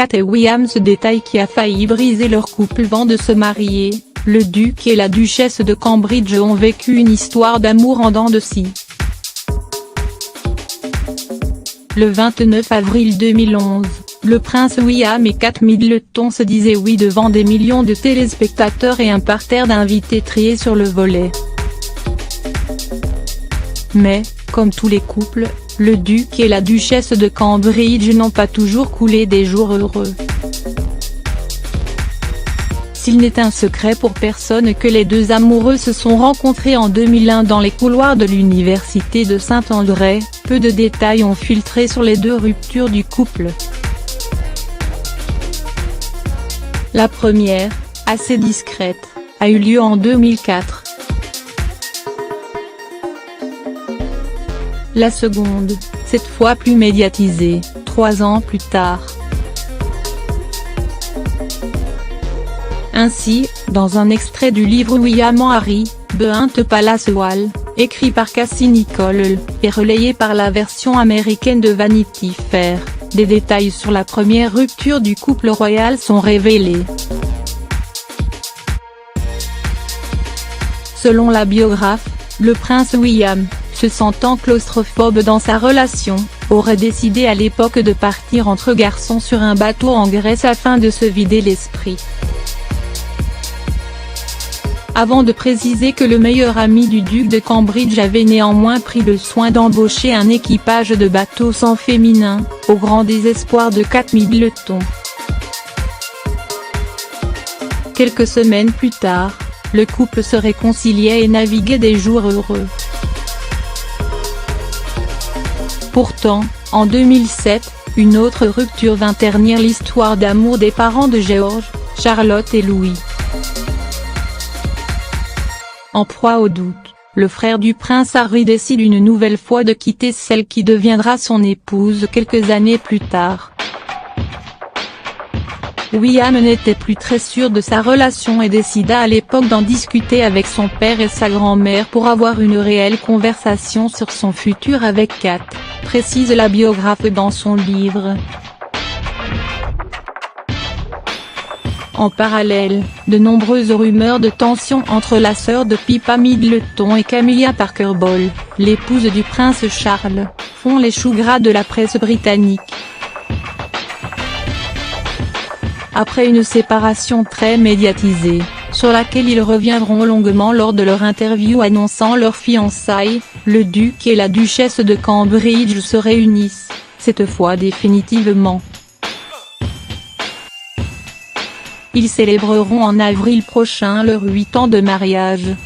Kate et William. Ce détail qui a failli briser leur couple avant de se marier, le duc et la duchesse de Cambridge ont vécu une histoire d'amour en dents de scie. Le 29 avril 2011, le prince William et Kate Middleton se disaient oui devant des millions de téléspectateurs et un parterre d'invités triés sur le volet. Mais, comme tous les couples, le duc et la duchesse de Cambridge n'ont pas toujours coulé des jours heureux. S'il n'est un secret pour personne que les deux amoureux se sont rencontrés en 2001 dans les couloirs de l'université de Saint-André, peu de détails ont filtré sur les deux ruptures du couple. La première, assez discrète, a eu lieu en 2004. La seconde, cette fois plus médiatisée, 3 ans plus tard. Ainsi, dans un extrait du livre William Henry, Behind the Palace Wall, écrit par Cassie Nichol et relayé par la version américaine de Vanity Fair, des détails sur la première rupture du couple royal sont révélés. Selon la biographe, le prince William, se sentant claustrophobe dans sa relation, aurait décidé à l'époque de partir entre garçons sur un bateau en Grèce afin de se vider l'esprit. Avant de préciser que le meilleur ami du duc de Cambridge avait néanmoins pris le soin d'embaucher un équipage de bateaux sans féminin, au grand désespoir de Kate Middleton. Quelques semaines plus tard, le couple se réconciliait et naviguait des jours heureux. Pourtant, en 2007, une autre rupture vint ternir l'histoire d'amour des parents de George, Charlotte et Louis. En proie au doute, le frère du prince Harry décide une nouvelle fois de quitter celle qui deviendra son épouse quelques années plus tard. William n'était plus très sûr de sa relation et décida à l'époque d'en discuter avec son père et sa grand-mère pour avoir une réelle conversation sur son futur avec Kate, précise la biographe dans son livre. En parallèle, de nombreuses rumeurs de tension entre la sœur de Pippa Middleton et Camilla Parker Bowles, l'épouse du prince Charles, font les choux gras de la presse britannique. Après une séparation très médiatisée, sur laquelle ils reviendront longuement lors de leur interview annonçant leur fiançailles, le duc et la duchesse de Cambridge se réunissent, cette fois définitivement. Ils célébreront en avril prochain leurs 8 ans de mariage.